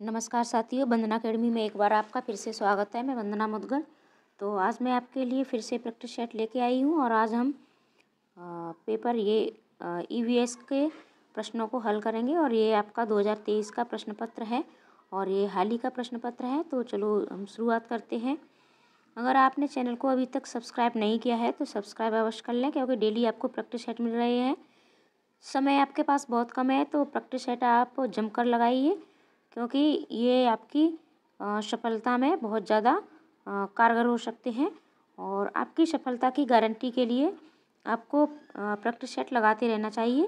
नमस्कार साथियों, वंदना अकेडमी में एक बार आपका फिर से स्वागत है। मैं वंदना मुदगल। तो आज मैं आपके लिए फिर से प्रैक्टिस सेट लेके आई हूँ और आज हम पेपर ईवीएस के प्रश्नों को हल करेंगे। और ये आपका 2023 का प्रश्न पत्र है और ये हाल ही का प्रश्न पत्र है। तो चलो हम शुरुआत करते हैं। अगर आपने चैनल को अभी तक सब्सक्राइब नहीं किया है तो सब्सक्राइब अवश्य कर लें, क्योंकि डेली आपको प्रैक्टिस सेट मिल रहे हैं। समय आपके पास बहुत कम है तो प्रैक्टिस सेट आप जमकर लगाइए, क्योंकि ये आपकी सफलता में बहुत ज़्यादा कारगर हो सकते हैं। और आपकी सफलता की गारंटी के लिए आपको प्रैक्टिस सेट लगाते रहना चाहिए।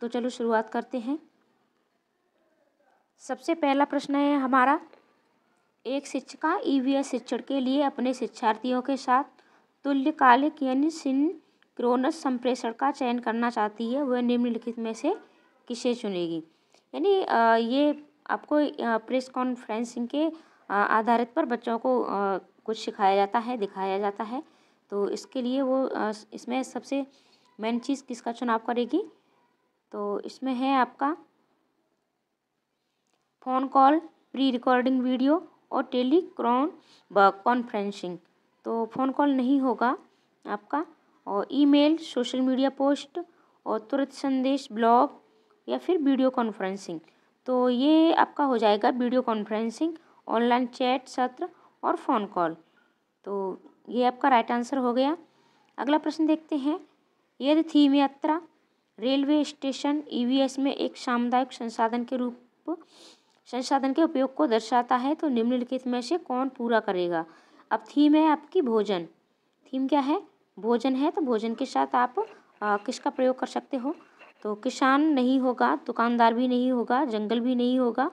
तो चलो शुरुआत करते हैं। सबसे पहला प्रश्न है हमारा, एक शिक्षिका ईवीएस शिक्षण के लिए अपने शिक्षार्थियों के साथ तुल्यकालिक यानी सिंक्रोनस संप्रेषण का चयन करना चाहती है, वह निम्नलिखित में से किसे चुनेगी। यानी ये आपको प्रेस कॉन्फ्रेंसिंग के आधारित पर बच्चों को कुछ सिखाया जाता है, दिखाया जाता है। तो इसके लिए वो इसमें सबसे मेन चीज़ किसका चुनाव करेगी, तो इसमें है आपका phone call, pre recording video और कॉन्फ्रेंसिंग। तो फ़ोन कॉल नहीं होगा आपका, और ईमेल, सोशल मीडिया पोस्ट और तुरंत संदेश, ब्लॉग या फिर वीडियो कॉन्फ्रेंसिंग। तो ये आपका हो जाएगा वीडियो कॉन्फ्रेंसिंग, ऑनलाइन चैट सत्र और फ़ोन कॉल। तो ये आपका राइट आंसर हो गया। अगला प्रश्न देखते हैं। यदि थीम यात्रा रेलवे स्टेशन ईवीएस में एक सामुदायिक संसाधन के उपयोग को दर्शाता है तो निम्नलिखित में से कौन पूरा करेगा। अब थीम है आपकी भोजन। थीम क्या है? भोजन है। तो भोजन के साथ आप किसका प्रयोग कर सकते हो? तो किसान नहीं होगा, दुकानदार भी नहीं होगा, जंगल भी नहीं होगा।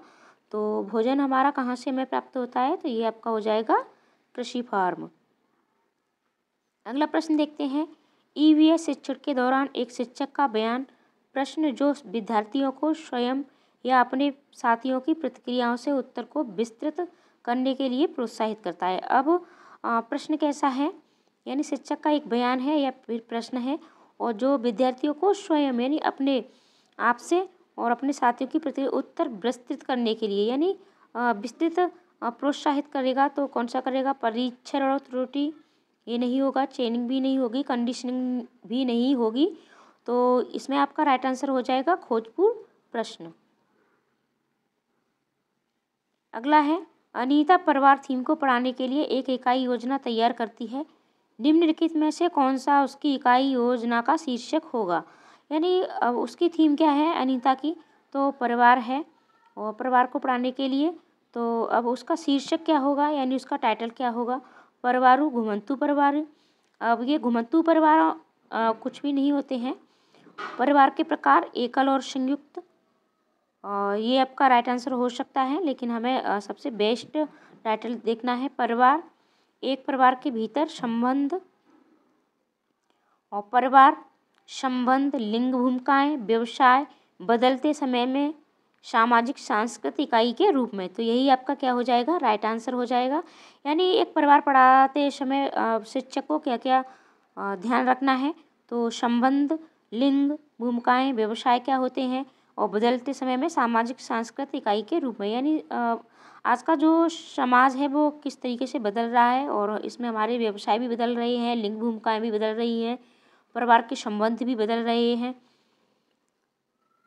तो भोजन हमारा कहाँ से हमें प्राप्त होता है? तो ये आपका हो जाएगा कृषि फार्म। अगला प्रश्न देखते हैं। ईवीएस शिक्षण के दौरान एक शिक्षक का बयान प्रश्न जो विद्यार्थियों को स्वयं या अपने साथियों की प्रतिक्रियाओं से उत्तर को विस्तृत करने के लिए प्रोत्साहित करता है। अब प्रश्न कैसा है? यानी शिक्षक का एक बयान है या फिर प्रश्न है, और जो विद्यार्थियों को स्वयं यानी अपने आप से और अपने साथियों की प्रति उत्तर विस्तृत करने के लिए यानी विस्तृत प्रोत्साहित करेगा। तो कौन सा करेगा? परीक्षण और त्रुटि ये नहीं होगा, चेनिंग भी नहीं होगी, कंडीशनिंग भी नहीं होगी। तो इसमें आपका राइट आंसर हो जाएगा खोजपूर्ण प्रश्न। अगला है, अनीता परिवार थीम को पढ़ाने के लिए एक इकाई योजना तैयार करती है। निम्नलिखित में से कौन सा उसकी इकाई योजना का शीर्षक होगा। यानी अब उसकी थीम क्या है अनीता की? तो परिवार है, और परिवार को पढ़ाने के लिए तो अब उसका शीर्षक क्या होगा, यानी उसका टाइटल क्या होगा? परिवारू घुमंतु परिवार। अब ये घुमंतु परिवार कुछ भी नहीं होते हैं। परिवार के प्रकार एकल और संयुक्त, ये आपका राइट आंसर हो सकता है, लेकिन हमें सबसे बेस्ट टाइटल देखना है। परिवार, एक परिवार के भीतर संबंध, और परिवार, संबंध, लिंग भूमिकाएं, व्यवसाय, बदलते समय में सामाजिक सांस्कृतिक इकाई के रूप में। तो यही आपका क्या हो जाएगा? राइट आंसर हो जाएगा। यानी एक परिवार पढ़ाते समय शिक्षक को क्या क्या ध्यान रखना है? तो संबंध, लिंग, भूमिकाएं, व्यवसाय क्या होते हैं, और बदलते समय में सामाजिक सांस्कृतिक इकाई के रूप में। यानी आज का जो समाज है वो किस तरीके से बदल रहा है, और इसमें हमारे व्यवसाय भी बदल रहे हैं, लिंग भूमिकाएं भी बदल रही हैं, परिवार के संबंध भी बदल रहे हैं।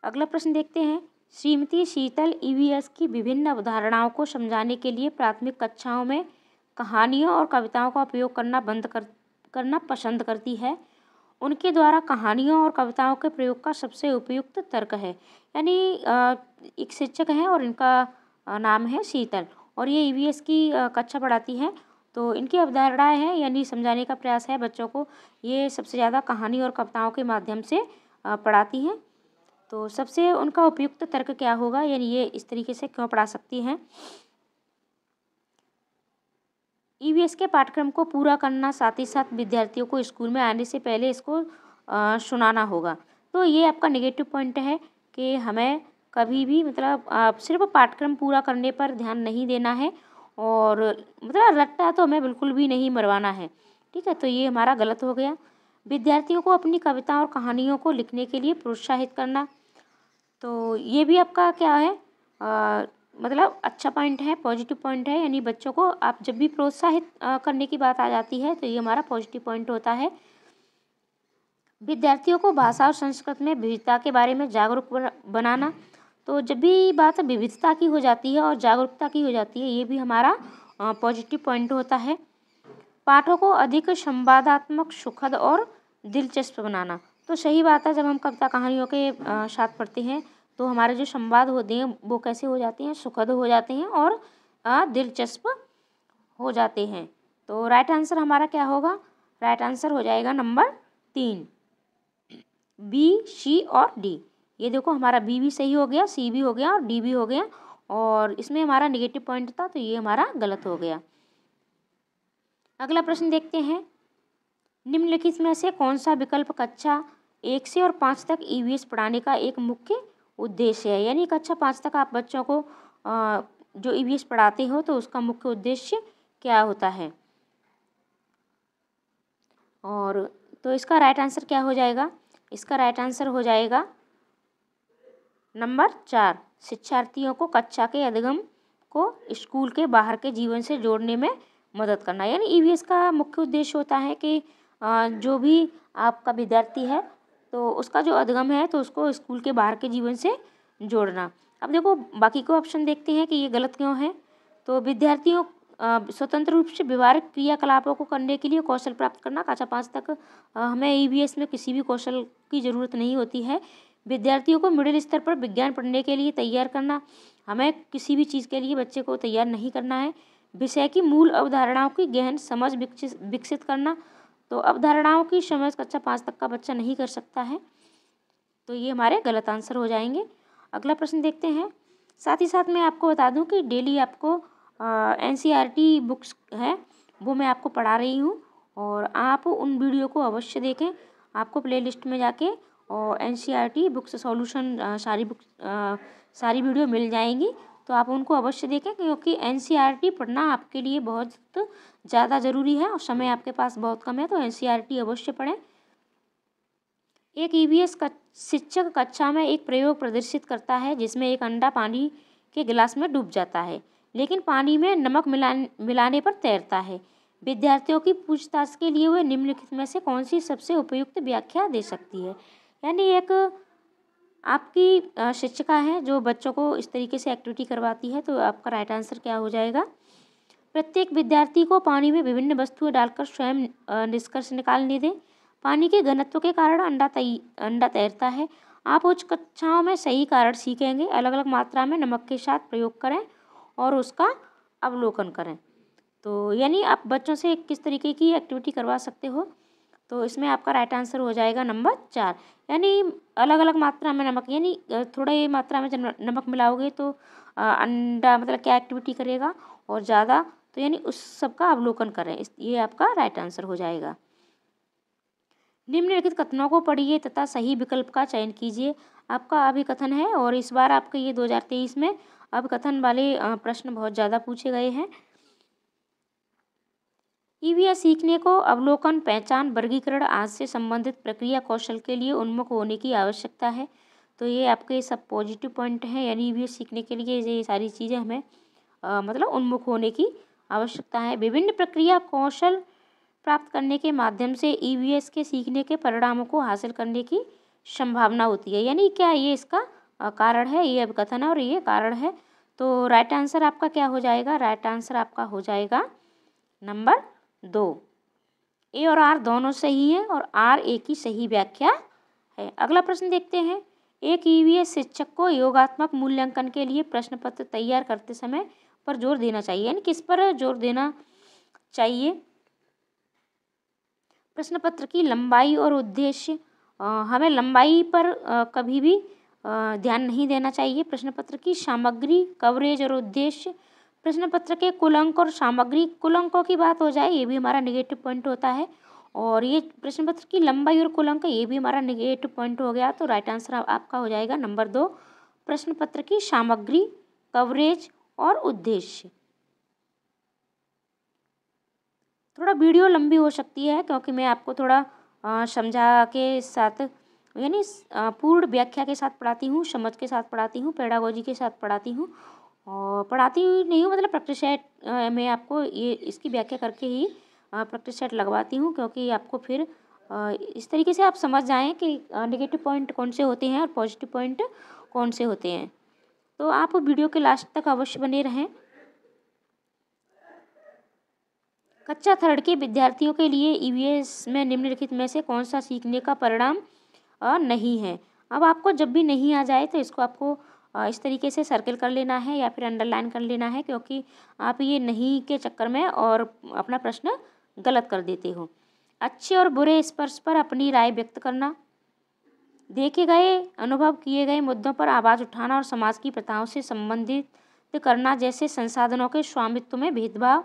अगला प्रश्न देखते हैं। श्रीमती शीतल ईवीएस की विभिन्न अवधारणाओं को समझाने के लिए प्राथमिक कक्षाओं में कहानियों और कविताओं का उपयोग करना पसंद करती है। उनके द्वारा कहानियों और कविताओं के प्रयोग का सबसे उपयुक्त तर्क है। यानी एक शिक्षक हैं और इनका नाम है शीतल, और ये ईवीएस की कक्षा पढ़ाती हैं। तो इनकी अवधारणाएं हैं यानी समझाने का प्रयास है बच्चों को, ये सबसे ज़्यादा कहानी और कविताओं के माध्यम से पढ़ाती हैं। तो सबसे उनका उपयुक्त तर्क क्या होगा, यानी ये इस तरीके से क्यों पढ़ा सकती हैं। ईवीएस के पाठ्यक्रम को पूरा करना, साथ ही साथ विद्यार्थियों को स्कूल में आने से पहले इसको सुनाना होगा। तो ये आपका नेगेटिव पॉइंट है कि हमें कभी भी मतलब सिर्फ पाठ्यक्रम पूरा करने पर ध्यान नहीं देना है, और मतलब रट्टा तो हमें बिल्कुल भी नहीं मरवाना है। ठीक है, तो ये हमारा गलत हो गया। विद्यार्थियों को अपनी कविता और कहानियों को लिखने के लिए प्रोत्साहित करना, तो ये भी आपका क्या है मतलब अच्छा पॉइंट है, पॉजिटिव पॉइंट है। यानी बच्चों को आप जब भी प्रोत्साहित करने की बात आ जाती है तो ये हमारा पॉजिटिव पॉइंट होता है। विद्यार्थियों को भाषा और संस्कृत में विविधता के बारे में जागरूक बनाना। तो जब भी बात विविधता की हो जाती है और जागरूकता की हो जाती है, ये भी हमारा पॉजिटिव पॉइंट होता है। पाठों को अधिक संवादात्मक, सुखद और दिलचस्प बनाना। तो सही बात है, जब हम कविता कहानियों के साथ पढ़ते हैं तो हमारे जो संवाद होते हैं वो कैसे हो जाते हैं, सुखद हो जाते हैं और दिलचस्प हो जाते हैं। तो राइट आंसर हमारा क्या होगा? राइट आंसर हो जाएगा नंबर 3, बी, सी और डी। ये देखो हमारा बी भी सही हो गया, सी भी हो गया और डी भी हो गया, और इसमें हमारा नेगेटिव पॉइंट था तो ये हमारा गलत हो गया। अगला प्रश्न देखते हैं। निम्नलिखित में से कौन सा विकल्प कक्षा 1 से और 5 तक ईवीएस पढ़ाने का एक मुख्य उद्देश्य है? यानी कक्षा 5 तक आप बच्चों को जो ईवीएस पढ़ाते हो तो उसका मुख्य उद्देश्य क्या होता है? और तो इसका राइट आंसर क्या हो जाएगा? इसका राइट आंसर हो जाएगा नंबर 4, शिक्षार्थियों को कक्षा के अधिगम को स्कूल के बाहर के जीवन से जोड़ने में मदद करना। यानी ईवीएस का मुख्य उद्देश्य होता है कि जो भी आपका विद्यार्थी है तो उसका जो अधिगम है तो उसको स्कूल के बाहर के जीवन से जोड़ना। अब देखो बाकी को ऑप्शन देखते हैं कि ये गलत क्यों है। तो विद्यार्थियों स्वतंत्र रूप से व्यवहारिक क्रियाकलापों को करने के लिए कौशल प्राप्त करना। कक्षा 5 तक हमें ईवीएस में किसी भी कौशल की ज़रूरत नहीं होती है। विद्यार्थियों को मिडिल स्तर पर विज्ञान पढ़ने के लिए तैयार करना। हमें किसी भी चीज़ के लिए बच्चे को तैयार नहीं करना है। विषय की मूल अवधारणाओं की गहन समझ विकसित करना। तो अवधारणाओं की समझ कक्षा 5 तक का बच्चा नहीं कर सकता है, तो ये हमारे गलत आंसर हो जाएंगे। अगला प्रश्न देखते हैं। साथ ही साथ मैं आपको बता दूं कि डेली आपको एनसीईआरटी बुक्स है वो मैं आपको पढ़ा रही हूँ, और आप उन वीडियो को अवश्य देखें। आपको प्लेलिस्ट में जाके और एनसीईआरटी बुक्स सॉल्यूशन सारी वीडियो मिल जाएंगी, तो आप उनको अवश्य देखें, क्योंकि एनसीईआरटी पढ़ना आपके लिए बहुत ज़्यादा ज़रूरी है और समय आपके पास बहुत कम है, तो एनसीईआरटी अवश्य पढ़ें। एक ईवीएस शिक्षक कक्षा में एक प्रयोग प्रदर्शित करता है जिसमें एक अंडा पानी के गिलास में डूब जाता है, लेकिन पानी में नमक मिलाने पर तैरता है। विद्यार्थियों की पूछताछ के लिए वह निम्नलिखित में से कौन सी सबसे उपयुक्त व्याख्या दे सकती है? यानी एक आपकी शिक्षिका है जो बच्चों को इस तरीके से एक्टिविटी करवाती है, तो आपका राइट आंसर क्या हो जाएगा? प्रत्येक विद्यार्थी को पानी में विभिन्न वस्तुएं डालकर स्वयं निष्कर्ष निकालने दें। पानी के घनत्व के कारण अंडा तैरता है। आप उच्च कक्षाओं में सही कारण सीखेंगे। अलग अलग मात्रा में नमक के साथ प्रयोग करें और उसका अवलोकन करें। तो यानी आप बच्चों से किस तरीके की एक्टिविटी करवा सकते हो, तो इसमें आपका राइट आंसर हो जाएगा नंबर 4। यानी अलग अलग मात्रा में नमक, यानी थोड़ी मात्रा में जब नमक मिलाओगे तो अंडा मतलब क्या एक्टिविटी करेगा, और ज़्यादा तो यानी उस सब का अवलोकन करें। ये आपका राइट आंसर हो जाएगा। निम्नलिखित कथनों को पढ़िए तथा सही विकल्प का चयन कीजिए। आपका अभिकथन है, और इस बार आपके ये 2023 में अभिकथन वाले प्रश्न बहुत ज़्यादा पूछे गए हैं। ईवीएस सीखने को अवलोकन, पहचान, वर्गीकरण आदि से संबंधित प्रक्रिया कौशल के लिए उन्मुख होने की आवश्यकता है। तो ये आपके सब पॉजिटिव पॉइंट हैं। यानी ईवीएस सीखने के लिए ये सारी चीज़ें हमें मतलब उन्मुख होने की आवश्यकता है। विभिन्न प्रक्रिया कौशल प्राप्त करने के माध्यम से ईवीएस के सीखने के परिणामों को हासिल करने की संभावना होती है। यानी क्या ये इसका कारण है, ये अभिकथन है और ये कारण है। तो राइट आंसर आपका क्या हो जाएगा? राइट आंसर आपका हो जाएगा नंबर 2। ए और आर दोनों सही हैं और आर ए की सही व्याख्या है। अगला प्रश्न देखते हैं। एक ईवीएस शिक्षक को योगात्मक मूल्यांकन के लिए प्रश्न पत्र तैयार करते समय पर जोर देना चाहिए। यानी किस पर जोर देना चाहिए? प्रश्न पत्र की लंबाई और उद्देश्य। हमें लंबाई पर कभी भी ध्यान नहीं देना चाहिए। प्रश्न पत्र की सामग्री, कवरेज और उद्देश्य। प्रश्न पत्र के कुल अंक और सामग्री, कुल अंकों की बात हो जाए ये भी हमारा नेगेटिव पॉइंट होता है, और ये प्रश्न पत्र की लंबाई और कुल अंक ये भी हमारा नेगेटिव पॉइंट हो गया। तो राइट आंसर आपका हो जाएगा नंबर 2, प्रश्न पत्र की सामग्री, कवरेज और उद्देश्य। थोड़ा वीडियो लंबी हो सकती है क्योंकि मैं आपको थोड़ा समझा के साथ, यानी पूर्ण व्याख्या के साथ पढ़ाती हूँ, समझ के साथ पढ़ाती हूँ, पेडागोजी के साथ पढ़ाती हूँ, और पढ़ाती नहीं हूँ, मतलब प्रैक्टिस सेट मैं आपको ये इसकी व्याख्या करके ही प्रैक्टिस सेट लगवाती हूँ, क्योंकि आपको फिर इस तरीके से आप समझ जाएँ कि नेगेटिव पॉइंट कौन से होते हैं और पॉजिटिव पॉइंट कौन से होते हैं। तो आप वीडियो के लास्ट तक अवश्य बने रहें। कक्षा थर्ड के विद्यार्थियों के लिए ईवीएस में निम्नलिखित में से कौन सा सीखने का परिणाम नहीं है। अब आपको जब भी नहीं आ जाए तो इसको आपको इस तरीके से सर्किल कर लेना है या फिर अंडरलाइन कर लेना है, क्योंकि आप ये नहीं के चक्कर में और अपना प्रश्न गलत कर देते हो। अच्छे और बुरे स्पर्श पर अपनी राय व्यक्त करना, देखे गए अनुभव किए गए मुद्दों पर आवाज़ उठाना और समाज की प्रथाओं से संबंधित करना, जैसे संसाधनों के स्वामित्व में भेदभाव,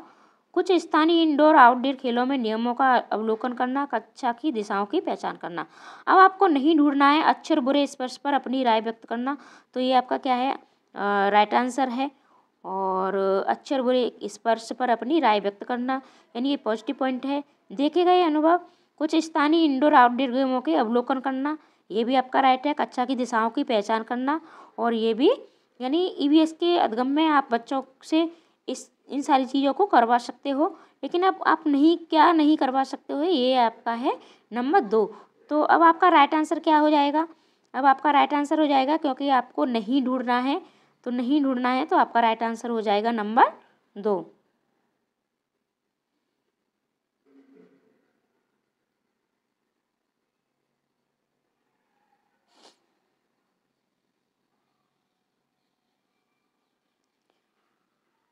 कुछ स्थानीय इंडोर आउटडोर खेलों में नियमों का अवलोकन करना, कक्षा की दिशाओं की पहचान करना। अब आपको नहीं ढूंढना है अच्छे और बुरे स्पर्श पर अपनी राय व्यक्त करना, तो ये आपका क्या है, राइट आंसर है। और अच्छे और बुरे स्पर्श पर अपनी राय व्यक्त करना यानी ये पॉजिटिव पॉइंट है। देखे गए अनुभव, कुछ स्थानीय इंडोर आउटडोर गेमों के अवलोकन करना, ये भी आपका राइट है। कक्षा की दिशाओं की पहचान करना, और ये भी यानी ईवीएस के अधगम में आप बच्चों से इन सारी चीज़ों को करवा सकते हो, लेकिन अब आप नहीं करवा सकते हो, ये आपका है नंबर 2। तो अब आपका राइट आंसर क्या हो जाएगा? अब आपका राइट आंसर हो जाएगा, क्योंकि आपको नहीं ढूंढना है, तो नहीं ढूंढना है तो आपका राइट आंसर हो जाएगा नंबर 2।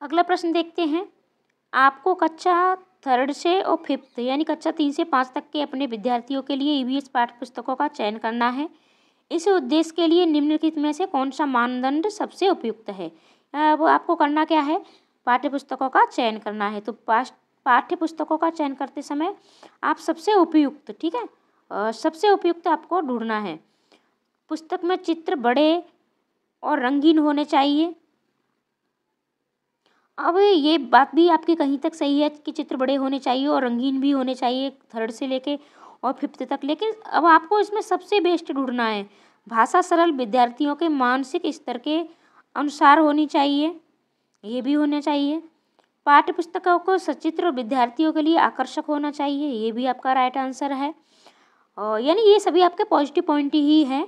अगला प्रश्न देखते हैं। आपको कक्षा थर्ड से और फिफ्थ यानी कक्षा 3 से 5 तक के अपने विद्यार्थियों के लिए ईवीएस पाठ्य पुस्तकों का चयन करना है। इस उद्देश्य के लिए निम्नलिखित में से कौन सा मानदंड सबसे उपयुक्त है? अब आपको करना क्या है, पाठ्य पुस्तकों का चयन करना है। तो पाठ्य पुस्तकों का चयन करते समय आप सबसे उपयुक्त, ठीक है, सबसे उपयुक्त आपको ढूंढना है। पुस्तक में चित्र बड़े और रंगीन होने चाहिए। अब ये बात भी आपकी कहीं तक सही है कि चित्र बड़े होने चाहिए और रंगीन भी होने चाहिए थर्ड से लेके और फिफ्थ तक, लेकिन अब आपको इसमें सबसे बेस्ट ढूंढना है। भाषा सरल, विद्यार्थियों के मानसिक स्तर के अनुसार होनी चाहिए, ये भी होना चाहिए। पाठ्य पुस्तकों को सचित्र और विद्यार्थियों के लिए आकर्षक होना चाहिए, ये भी आपका राइट आंसर है। यानी ये सभी आपके पॉजिटिव पॉइंट ही हैं।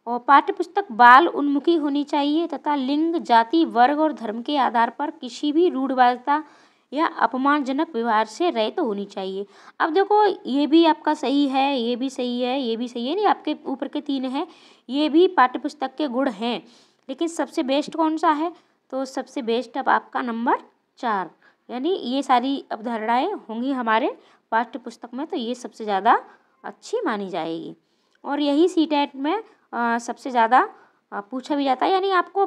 और पाठ्य पुस्तक बाल उन्मुखी होनी चाहिए तथा लिंग, जाति, वर्ग और धर्म के आधार पर किसी भी रूढ़वादिता या अपमानजनक व्यवहार से रहित होनी चाहिए। अब देखो ये भी आपका सही है, ये भी सही है, ये भी सही है, नहीं आपके ऊपर के 3 हैं, ये भी पाठ्य पुस्तक के गुण हैं, लेकिन सबसे बेस्ट कौन सा है? तो सबसे बेस्ट अब आपका नंबर 4, यानी ये सारी अवधारणाएँ होंगी हमारे पाठ्य पुस्तक में, तो ये सबसे ज़्यादा अच्छी मानी जाएगी। और यही सीटेट में सबसे ज़्यादा पूछा भी जाता है, यानी आपको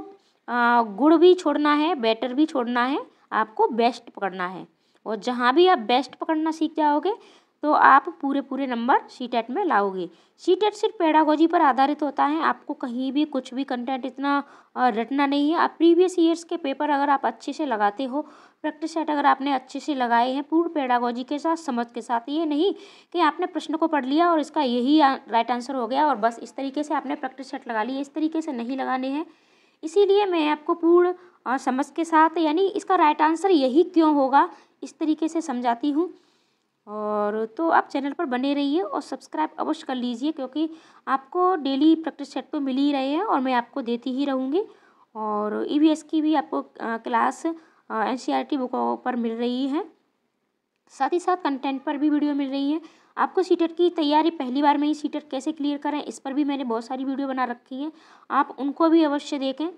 गुड भी छोड़ना है, बेटर भी छोड़ना है, आपको बेस्ट पकड़ना है। और जहाँ भी आप बेस्ट पकड़ना सीख जाओगे तो आप पूरे नंबर सीटेट में लाओगे। सीटेट सिर्फ पेडागोजी पर आधारित होता है, आपको कहीं भी कुछ भी कंटेंट इतना रटना नहीं है। आप प्रीवियस ईयर्स के पेपर अगर आप अच्छे से लगाते हो, प्रैक्टिस सेट अगर आपने अच्छे से लगाए हैं पूर्ण पेडागोजी के साथ, समझ के साथ, ये नहीं कि आपने प्रश्न को पढ़ लिया और इसका यही राइट आंसर हो गया और बस इस तरीके से आपने प्रैक्टिस सेट लगा ली, इस तरीके से नहीं लगाने हैं। इसीलिए मैं आपको पूर्ण समझ के साथ, यानी इसका राइट आंसर यही क्यों होगा, इस तरीके से समझाती हूँ। और तो आप चैनल पर बने रहिए और सब्सक्राइब अवश्य कर लीजिए, क्योंकि आपको डेली प्रैक्टिस सेट तो मिल ही रहे हैं और मैं आपको देती ही रहूँगी। और ईवीएस की भी आपको क्लास एनसीईआरटी बुकों पर मिल रही है, साथ ही साथ कंटेंट पर भी वीडियो मिल रही है। आपको सीटेट की तैयारी पहली बार में ही सीटेट कैसे क्लियर करें, इस पर भी मैंने बहुत सारी वीडियो बना रखी है, आप उनको भी अवश्य देखें।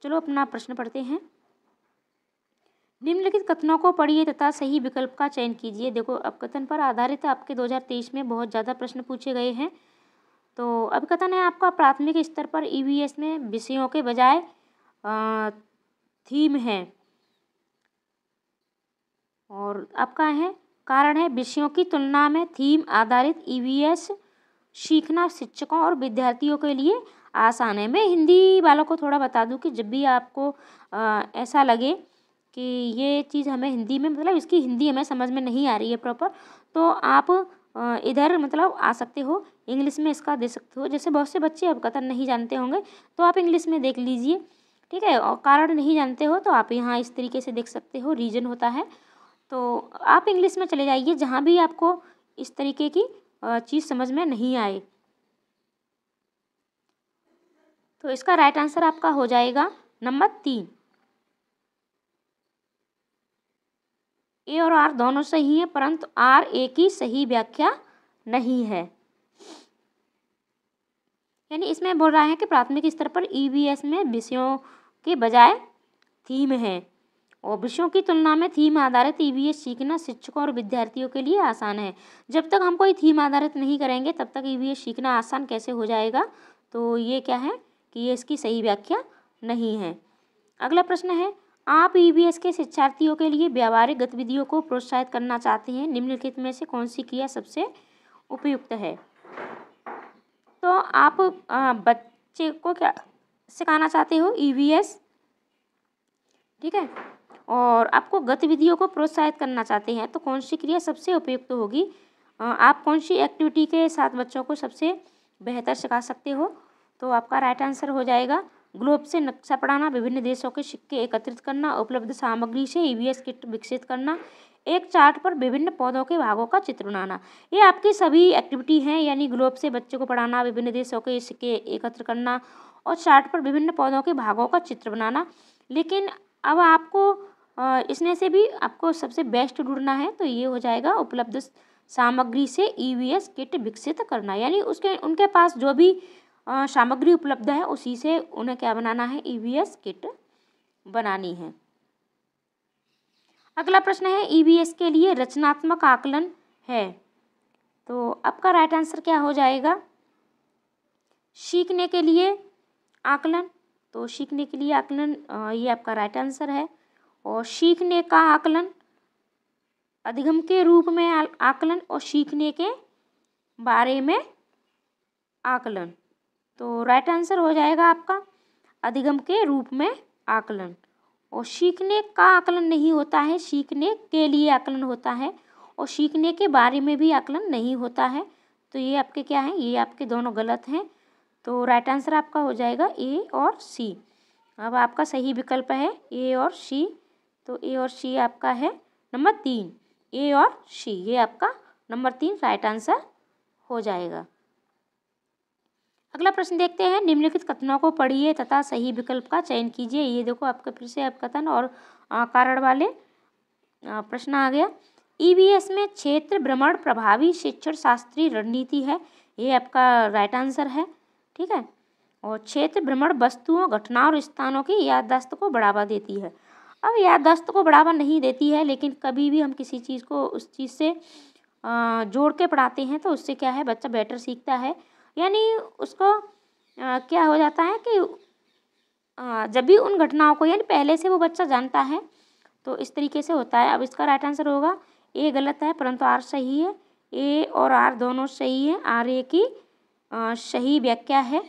चलो अपना प्रश्न पढ़ते हैं। निम्नलिखित कथनों को पढ़िए तथा सही विकल्प का चयन कीजिए। देखो अब कथन पर आधारित आपके 2023 में बहुत ज़्यादा प्रश्न पूछे गए हैं। तो अब कथन है आपका, प्राथमिक स्तर पर ईवीएस में विषयों के बजाय थीम है। और आपका है कारण है, विषयों की तुलना में थीम आधारित ईवीएस सीखना शिक्षकों और विद्यार्थियों के लिए आसान है। मैं हिंदी वालों को थोड़ा बता दूं कि जब भी आपको ऐसा लगे कि ये चीज़ हमें हिंदी में, मतलब इसकी हिंदी हमें समझ में नहीं आ रही है प्रॉपर, तो आप इधर मतलब आ सकते हो, इंग्लिश में इसका दे सकते हो। जैसे बहुत से बच्चे अब कथन नहीं जानते होंगे तो आप इंग्लिश में देख लीजिए। ठीक है। और कारण नहीं जानते हो तो आप यहाँ इस तरीके से देख सकते हो, रीजन होता है। तो आप इंग्लिश में चले जाइए जहाँ भी आपको इस तरीके की चीज़ समझ में नहीं आए। तो इसका राइट आंसर आपका हो जाएगा नंबर 3। ए और आर दोनों सही हैं, परंतु आर ए की सही व्याख्या नहीं है। यानी इसमें बोल रहा है कि प्राथमिक स्तर पर ईवीएस में विषयों के बजाय थीम है, और विषयों की तुलना में थीम आधारित ईवीएस सीखना शिक्षकों और विद्यार्थियों के लिए आसान है। जब तक हम कोई थीम आधारित नहीं करेंगे तब तक ईवीएस सीखना आसान कैसे हो जाएगा। तो ये क्या है कि ये इसकी सही व्याख्या नहीं है। अगला प्रश्न है, आप ईवीएस के शिक्षार्थियों के लिए व्यावहारिक गतिविधियों को प्रोत्साहित करना चाहते हैं, निम्नलिखित में से कौन सी क्रिया सबसे उपयुक्त है। तो आप बच्चे को क्या सिखाना चाहते हो, ईवीएस, ठीक है, और आपको गतिविधियों को प्रोत्साहित करना चाहते हैं, तो कौन सी क्रिया सबसे उपयुक्त होगी। आप कौन सी एक्टिविटी के साथ बच्चों को सबसे बेहतर सिखा सकते हो। तो आपका राइट आंसर हो जाएगा ग्लोब से नक्शा पढ़ाना, विभिन्न देशों के सिक्के एकत्रित करना, उपलब्ध सामग्री से ईवीएस किट विकसित करना, एक चार्ट पर विभिन्न पौधों के भागों का चित्र बनाना। ये आपकी सभी एक्टिविटी हैं, यानी ग्लोब से बच्चों को पढ़ाना, विभिन्न देशों के सिक्के एकत्र करना और चार्ट पर विभिन्न पौधों के भागों का चित्र बनाना। लेकिन अब आपको इसमें से भी आपको सबसे बेस्ट ढूंढना है, तो ये हो जाएगा उपलब्ध सामग्री से ईवीएस किट विकसित करना। यानी उनके पास जो भी सामग्री उपलब्ध है उसी से उन्हें क्या बनाना है, ईवीएस किट बनानी है। अगला प्रश्न है, ईवीएस के लिए रचनात्मक आकलन है, तो आपका राइट आंसर क्या हो जाएगा, सीखने के लिए आकलन। तो सीखने के लिए आकलन ये आपका राइट आंसर है। और सीखने का आकलन, अधिगम के रूप में आकलन और सीखने के बारे में आकलन। तो राइट आंसर हो जाएगा आपका अधिगम के रूप में आकलन। और सीखने का आकलन नहीं होता है, सीखने के लिए आकलन होता है, और सीखने के बारे में भी आकलन नहीं होता है। तो ये आपके क्या हैं, ये आपके दोनों गलत हैं। तो राइट आंसर आपका हो जाएगा ए और सी। अब आपका सही विकल्प है ए और सी। तो ए और सी आपका है नंबर 3, ए और सी, ये आपका नंबर 3 राइट आंसर हो जाएगा। अगला प्रश्न देखते हैं, निम्नलिखित कथनों को पढ़िए तथा सही विकल्प का चयन कीजिए। ये देखो आपका फिर से आप कथन और कारण वाले प्रश्न आ गया। ईवीएस में क्षेत्र भ्रमण प्रभावी शिक्षण शास्त्रीय रणनीति है, ये आपका राइट आंसर है, ठीक है। और क्षेत्र भ्रमण वस्तुओं, घटनाओं और स्थानों की याददाश्त को बढ़ावा देती है। अब याददाश्त को बढ़ावा नहीं देती है, लेकिन कभी भी हम किसी चीज़ को उस चीज़ से जोड़ के पढ़ाते हैं तो उससे क्या है, बच्चा बेटर सीखता है। यानी उसको क्या हो जाता है कि जब भी उन घटनाओं को यानी पहले से वो बच्चा जानता है, तो इस तरीके से होता है। अब इसका राइट आंसर होगा, ए गलत है परंतु आर सही है। ए और आर दोनों सही है, आर ए की सही व्याख्या है।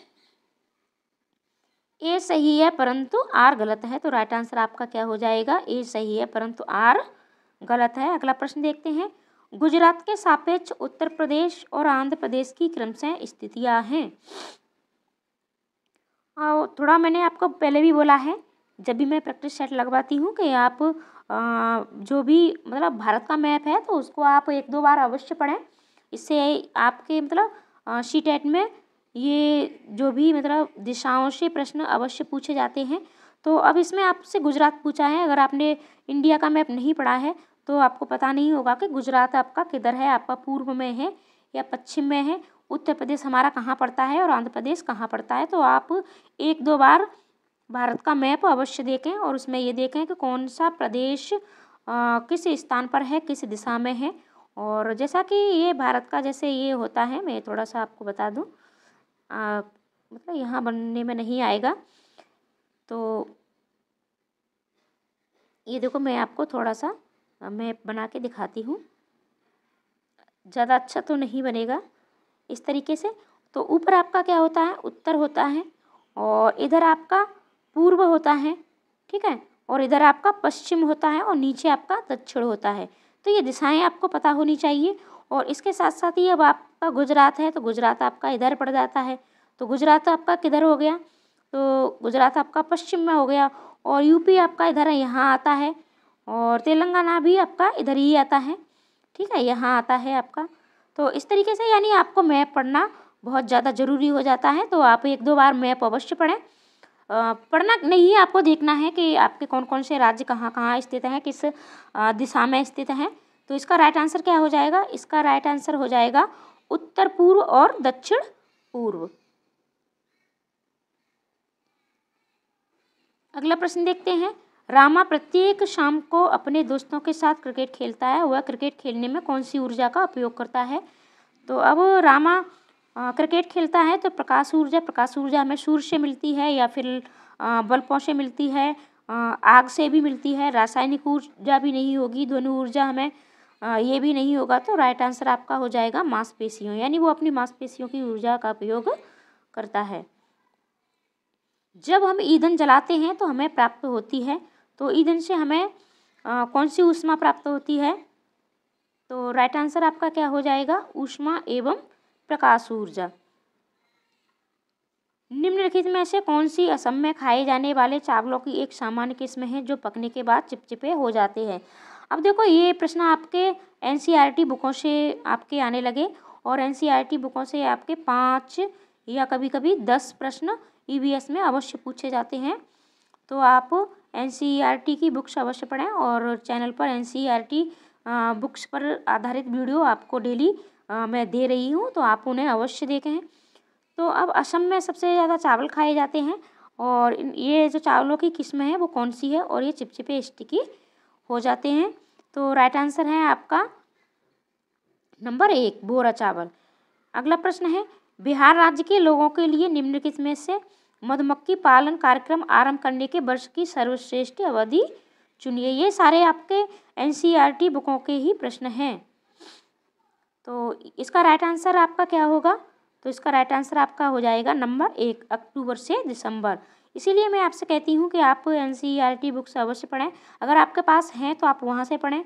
ए सही है परंतु आर गलत है। तो राइट आंसर आपका क्या हो जाएगा, ए सही है परंतु आर गलत है। अगला प्रश्न देखते हैं, गुजरात के सापेक्ष उत्तर प्रदेश और आंध्र प्रदेश की क्रमशः स्थितियां हैं। थोड़ा मैंने आपको पहले भी बोला है, जब भी मैं प्रैक्टिस सेट लगवाती हूँ कि आप जो भी मतलब भारत का मैप है तो उसको आप 1-2 बार अवश्य पढ़ें। इससे आपके मतलब सीटेट में ये जो भी मतलब दिशाओं से प्रश्न अवश्य पूछे जाते हैं। तो अब इसमें आपसे गुजरात पूछा है, अगर आपने इंडिया का मैप नहीं पढ़ा है तो आपको पता नहीं होगा कि गुजरात आपका किधर है, आपका पूर्व में है या पश्चिम में है, उत्तर प्रदेश हमारा कहाँ पड़ता है और आंध्र प्रदेश कहाँ पड़ता है। तो आप 1-2 बार भारत का मैप अवश्य देखें और उसमें ये देखें कि कौन सा प्रदेश किस स्थान पर है, किस दिशा में है। और जैसा कि ये भारत का जैसे ये होता है, मैं थोड़ा सा आपको बता दूं, मतलब यहाँ बनने में नहीं आएगा। तो ये देखो मैं आपको थोड़ा सा मैप बना के दिखाती हूँ, ज़्यादा अच्छा तो नहीं बनेगा इस तरीके से। तो ऊपर आपका क्या होता है, उत्तर होता है, और इधर आपका पूर्व होता है, ठीक है, और इधर आपका पश्चिम होता है और नीचे आपका दक्षिण होता है। तो ये दिशाएं आपको पता होनी चाहिए। और इसके साथ साथ ही अब आपका गुजरात है तो गुजरात आपका इधर पड़ जाता है। तो गुजरात आपका किधर हो गया, तो गुजरात आपका पश्चिम में हो गया, और यूपी आपका इधर यहाँ आता है, और तेलंगाना भी आपका इधर ही आता है, ठीक है, यहाँ आता है आपका। तो इस तरीके से यानी आपको मैप पढ़ना बहुत ज़्यादा ज़रूरी हो जाता है। तो आप 1-2 बार मैप अवश्य पढ़ें। पढ़ना नहीं, आपको देखना है कि आपके कौन कौन से राज्य कहाँ कहाँ स्थित हैं, किस दिशा में स्थित हैं। तो इसका राइट आंसर क्या हो जाएगा? इसका राइट आंसर हो जाएगा उत्तर पूर्व और दक्षिण पूर्व। अगला प्रश्न देखते हैं। रामा प्रत्येक शाम को अपने दोस्तों के साथ क्रिकेट खेलता है, वह क्रिकेट खेलने में कौन सी ऊर्जा का उपयोग करता है? तो अब रामा क्रिकेट खेलता है तो प्रकाश ऊर्जा हमें सूर्य से मिलती है, या फिर बल्बों से मिलती है, आग से भी मिलती है, रासायनिक ऊर्जा भी नहीं होगी, ध्वनि ऊर्जा हमें ये भी नहीं होगा। तो राइट आंसर आपका हो जाएगा मांसपेशियों, यानी वो अपनी मांसपेशियों की ऊर्जा का उपयोग करता है। जब हम ईंधन जलाते हैं तो हमें प्राप्त होती है, तो ईंधन से हमें कौन सी ऊष्मा प्राप्त होती है? तो राइट आंसर आपका क्या हो जाएगा? ऊष्मा एवं प्रकाश ऊर्जा। निम्नलिखित में से कौन सी असम में खाए जाने वाले चावलों की एक सामान्य किस्म है जो पकने के बाद चिपचिपे हो जाते हैं? अब देखो, ये प्रश्न आपके एनसीईआरटी बुकों से आपके आने लगे, और एनसीईआरटी बुकों से आपके 5 या कभी कभी 10 प्रश्न ईवीएस में अवश्य पूछे जाते हैं। तो आप एनसीईआरटी की बुक्स अवश्य पढ़ें, और चैनल पर एनसीईआरटी बुक्स पर आधारित वीडियो आपको डेली मैं दे रही हूँ, तो आप उन्हें अवश्य देखें। तो अब असम में सबसे ज़्यादा चावल खाए जाते हैं, और ये जो चावलों की किस्म है वो कौन सी है, और ये चिपचिपे स्टिकी हो जाते हैं। तो राइट आंसर है आपका नंबर 1, बोरा चावल। अगला प्रश्न है, बिहार राज्य के लोगों के लिए निम्नलिखित में से मधुमक्खी पालन कार्यक्रम आरंभ करने के वर्ष की सर्वश्रेष्ठ अवधि चुनिए। ये सारे आपके एनसीईआरटी बुकों के ही प्रश्न हैं। तो इसका राइट आंसर आपका क्या होगा? तो इसका राइट आंसर आपका हो जाएगा नंबर 1, अक्टूबर से दिसंबर। इसीलिए मैं आपसे कहती हूँ कि आप एनसीईआरटी बुक्स अवश्य पढ़ें। अगर आपके पास हैं तो आप वहाँ से पढ़ें।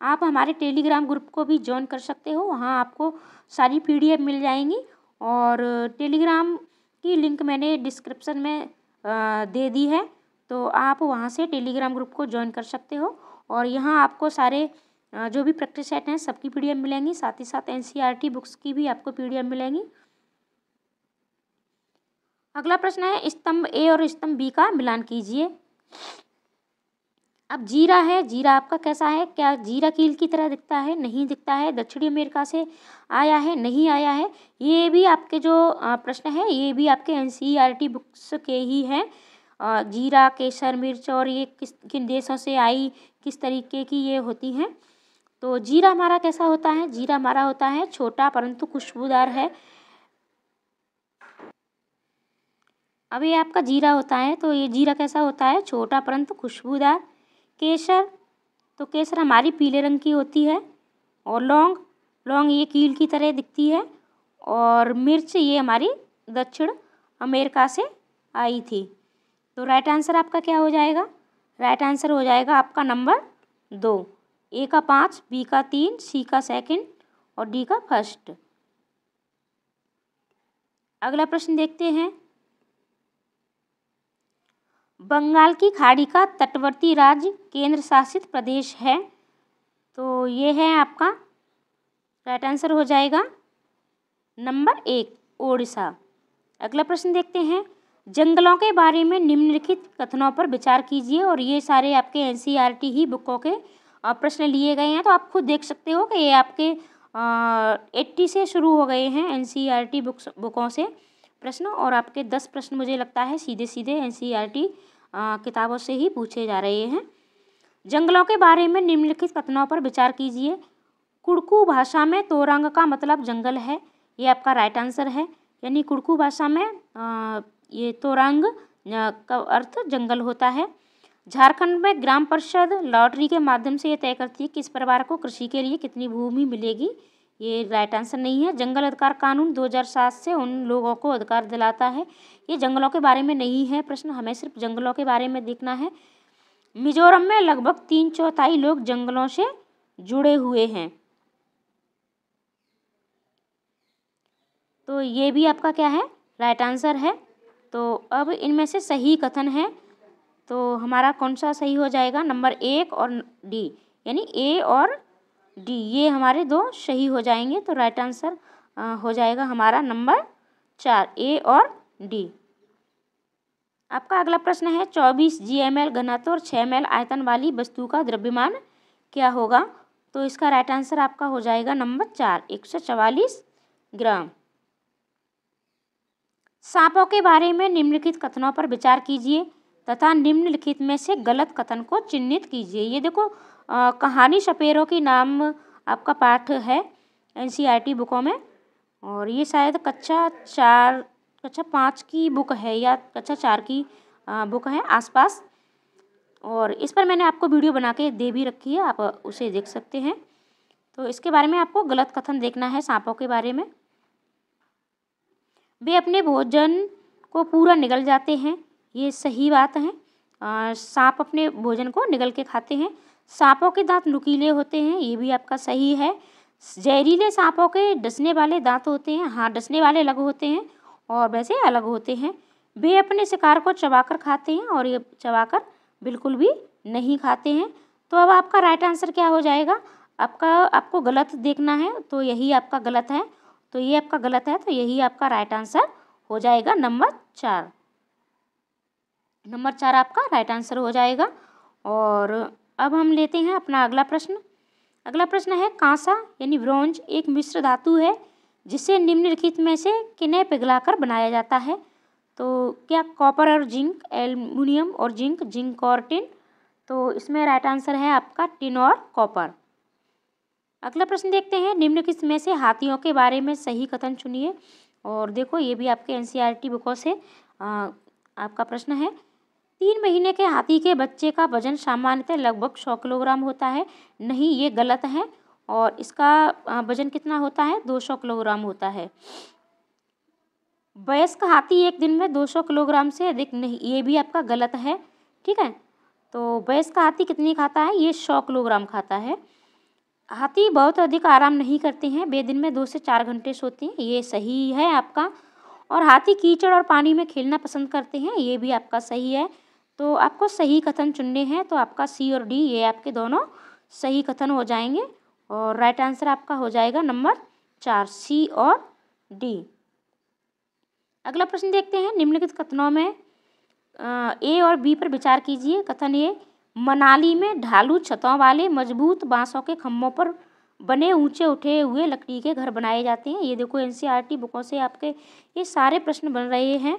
आप हमारे टेलीग्राम ग्रुप को भी ज्वाइन कर सकते हो, वहाँ आपको सारी पीडीएफ मिल जाएंगी, और टेलीग्राम की लिंक मैंने डिस्क्रिप्शन में दे दी है, तो आप वहाँ से टेलीग्राम ग्रुप को ज्वाइन कर सकते हो। और यहाँ आपको सारे जो भी प्रैक्टिस सेट हैं सबकी पीडीएफ मिलेंगी, साथ ही साथ एनसीईआरटी बुक्स की भी आपको पीडीएफ मिलेंगी। अगला प्रश्न है, स्तंभ ए और स्तंभ बी का मिलान कीजिए। अब जीरा है, जीरा आपका कैसा है? क्या जीरा कील की तरह दिखता है? नहीं दिखता है। दक्षिणी अमेरिका से आया है? नहीं आया है। ये भी आपके जो प्रश्न है ये भी आपके एनसीईआरटी बुक्स के ही हैं। जीरा, केसर, मिर्च, और ये किन देशों से आई, किस तरीके की ये होती हैं। तो जीरा हमारा कैसा होता है? जीरा हमारा होता है छोटा परंतु खुशबूदार है। अब ये आपका जीरा होता है, तो ये जीरा कैसा होता है? छोटा परंतु खुशबूदार। केसर, तो केसर हमारी पीले रंग की होती है। और लौंग, लौंग ये कील की तरह दिखती है। और मिर्च ये हमारी दक्षिण अमेरिका से आई थी। तो राइट आंसर आपका क्या हो जाएगा? राइट आंसर हो जाएगा आपका नंबर 2, ए का 5, बी का 3, सी का 2 और डी का 1। अगला प्रश्न देखते हैं। बंगाल की खाड़ी का तटवर्ती राज्य केंद्र शासित प्रदेश है? तो ये है आपका राइट आंसर हो जाएगा नंबर 1, ओडिशा। अगला प्रश्न देखते हैं। जंगलों के बारे में निम्नलिखित कथनों पर विचार कीजिए, और ये सारे आपके एनसीईआरटी ही बुकों के प्रश्न लिए गए हैं, तो आप खुद देख सकते हो कि ये आपके 80 से शुरू हो गए हैं एनसीईआरटी बुकों से प्रश्न, और आपके 10 प्रश्न मुझे लगता है सीधे सीधे एनसीईआरटी किताबों से ही पूछे जा रहे हैं। जंगलों के बारे में निम्नलिखित कथनों पर विचार कीजिए। कुड़कू भाषा में तोरंग का मतलब जंगल है, ये आपका राइट आंसर है। यानी कुड़कू भाषा में ये तोरंग का अर्थ जंगल होता है। झारखंड में ग्राम परिषद लॉटरी के माध्यम से ये तय करती है किस परिवार को कृषि के लिए कितनी भूमि मिलेगी, ये राइट आंसर नहीं है। जंगल अधिकार कानून 2007 से उन लोगों को अधिकार दिलाता है। ये जंगलों के बारे में नहीं है प्रश्न, हमें सिर्फ जंगलों के बारे में देखना है। मिजोरम में लगभग 3/4 लोग जंगलों से जुड़े हुए हैं। तो ये भी आपका क्या है? राइट आंसर है। तो अब इनमें से सही कथन है, तो हमारा कौन सा सही हो जाएगा? नंबर 1 और डी, यानी ए और डी, ये हमारे 2 सही हो जाएंगे। तो राइट आंसर हो जाएगा हमारा नंबर 4, ए और डी। आपका अगला प्रश्न है 24 GmL घनत्व और 6 ml आयतन वाली वस्तु का द्रव्यमान क्या होगा? तो इसका राइट आंसर आपका हो जाएगा नंबर 4, 144 ग्राम। सांपों के बारे में निम्नलिखित कथनों पर विचार कीजिए तथा निम्नलिखित में से गलत कथन को चिन्हित कीजिए। ये देखो कहानी सपेरों की नाम आपका पाठ है NCERT बुकों में, और ये शायद कक्षा 5 की बुक है या कक्षा 4 की बुक है आसपास, और इस पर मैंने आपको वीडियो बना के दे भी रखी है, आप उसे देख सकते हैं। तो इसके बारे में आपको गलत कथन देखना है सांपों के बारे में। वे अपने भोजन को पूरा निगल जाते हैं, ये सही बात है। सांप अपने भोजन को निगल के खाते हैं। सांपों के दांत नुकीले होते हैं, ये भी आपका सही है। जहरीले सांपों के डसने वाले दांत होते हैं, हाँ डसने वाले अलग होते हैं और वैसे अलग होते हैं। वे अपने शिकार को चबाकर खाते हैं और ये चबाकर बिल्कुल भी नहीं खाते हैं। तो अब आपका राइट आंसर क्या हो जाएगा? आपको गलत देखना है, तो यही आपका गलत है, तो ये आपका गलत है, तो यही आपका राइट आंसर हो जाएगा नंबर 4। नंबर 4 आपका राइट आंसर हो जाएगा। और अब हम लेते हैं अपना अगला प्रश्न। अगला प्रश्न है कांसा यानी ब्रोंज एक मिश्र धातु है जिसे निम्नलिखित में से किन्हें पिघलाकर बनाया जाता है? तो क्या कॉपर और जिंक, एल्युमिनियम और जिंक, जिंक और टिन? तो इसमें राइट आंसर है आपका टिन और कॉपर। अगला प्रश्न देखते हैं निम्नलिखित में से हाथियों के बारे में सही कथन चुनिए। और देखो ये भी आपके NCERT बुकों से आपका प्रश्न है। 3 महीने के हाथी के बच्चे का वजन सामान्यतः लगभग 100 किलोग्राम होता है। नहीं, ये गलत है, और इसका वजन कितना होता है? 200 किलोग्राम होता है। वयस्क हाथी एक दिन में 200 किलोग्राम से अधिक नहीं, ये भी आपका गलत है। ठीक है, तो वयस्क हाथी कितनी खाता है? ये 100 किलोग्राम खाता है। हाथी बहुत अधिक आराम नहीं करते हैं, वे दिन में 2 से 4 घंटे सोते हैं, ये सही है आपका। और हाथी कीचड़ और पानी में खेलना पसंद करते हैं, ये भी आपका सही है। तो आपको सही कथन चुनने हैं, तो आपका सी और डी ये आपके दोनों सही कथन हो जाएंगे, और राइट आंसर आपका हो जाएगा नंबर 4, सी और डी। अगला प्रश्न देखते हैं निम्नलिखित कथनों में ए और बी पर विचार कीजिए। कथन ए, मनाली में ढालू छतों वाले मजबूत बांसों के खम्भों पर बने ऊंचे उठे हुए लकड़ी के घर बनाए जाते हैं। ये देखो NCERT बुकों से आपके ये सारे प्रश्न बन रहे हैं।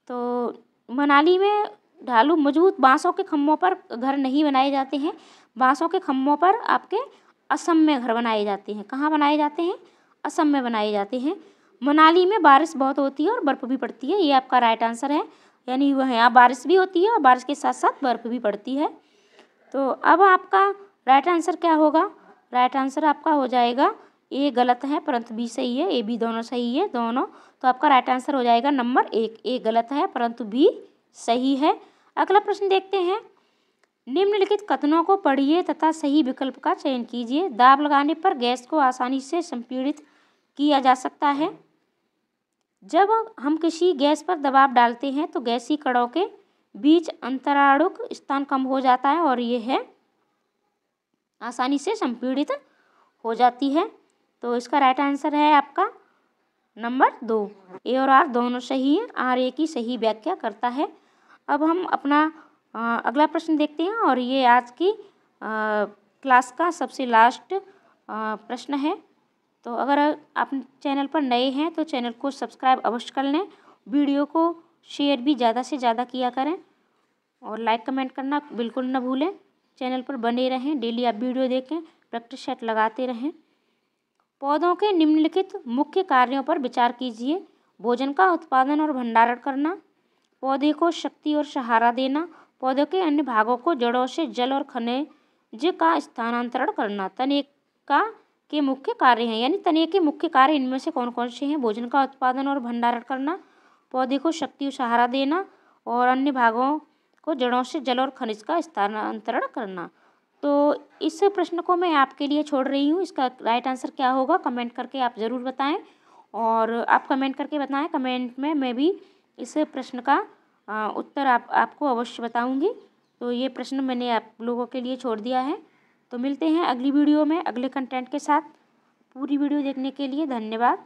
तो मनाली में ढालू मजबूत बांसों के खम्भों पर घर नहीं बनाए जाते हैं, बांसों के खम्भों पर आपके असम में घर बनाए जाते हैं। कहाँ बनाए जाते हैं? असम में बनाए जाते हैं। मनाली में बारिश बहुत होती है और बर्फ़ भी पड़ती है, ये आपका राइट आंसर है। यानी वह यहाँ बारिश भी होती है और बारिश के साथ साथ बर्फ़ भी पड़ती है। तो अब आपका राइट आंसर क्या होगा? राइट आंसर आपका हो जाएगा ए गलत है परंतु बी सही है, ए बी दोनों सही है दोनों। तो आपका राइट आंसर हो जाएगा नंबर 1, ए गलत है परंतु बी सही है। अगला प्रश्न देखते हैं। निम्नलिखित कथनों को पढ़िए तथा सही विकल्प का चयन कीजिए। दाब लगाने पर गैस को आसानी से संपीड़ित किया जा सकता है। जब हम किसी गैस पर दबाव डालते हैं तो गैसीय कणों के बीच अंतराणुक स्थान कम हो जाता है और ये है आसानी से संपीड़ित हो जाती है। तो इसका राइट आंसर है आपका नंबर 2, ए और आर दोनों सही है, आर ए की सही व्याख्या करता है। अब हम अपना अगला प्रश्न देखते हैं, और ये आज की क्लास का सबसे लास्ट प्रश्न है। तो अगर आप चैनल पर नए हैं तो चैनल को सब्सक्राइब अवश्य कर लें, वीडियो को शेयर भी ज़्यादा से ज़्यादा किया करें, और लाइक कमेंट करना बिल्कुल न भूलें। चैनल पर बने रहें, डेली आप वीडियो देखें, प्रैक्टिस सेट लगाते रहें। पौधों के निम्नलिखित मुख्य कार्यों पर विचार कीजिए। भोजन का उत्पादन और भंडारण करना, पौधे को शक्ति और सहारा देना, पौधों के अन्य भागों को जड़ों से जल और खनिज का स्थानांतरण करना। तनेका के मुख्य कार्य हैं, यानी तने के मुख्य कार्य इनमें से कौन कौन से हैं? भोजन का उत्पादन और भंडारण करना, पौधे को शक्ति और सहारा देना, और अन्य भागों को जड़ों से जल और खनिज का स्थानांतरण करना। तो इस प्रश्न को मैं आपके लिए छोड़ रही हूँ। इसका राइट आंसर क्या होगा कमेंट करके आप ज़रूर बताएं, और आप कमेंट करके बताएं। कमेंट में मैं भी इस प्रश्न का उत्तर आपको अवश्य बताऊंगी। तो ये प्रश्न मैंने आप लोगों के लिए छोड़ दिया है। तो मिलते हैं अगली वीडियो में अगले कंटेंट के साथ। पूरी वीडियो देखने के लिए धन्यवाद।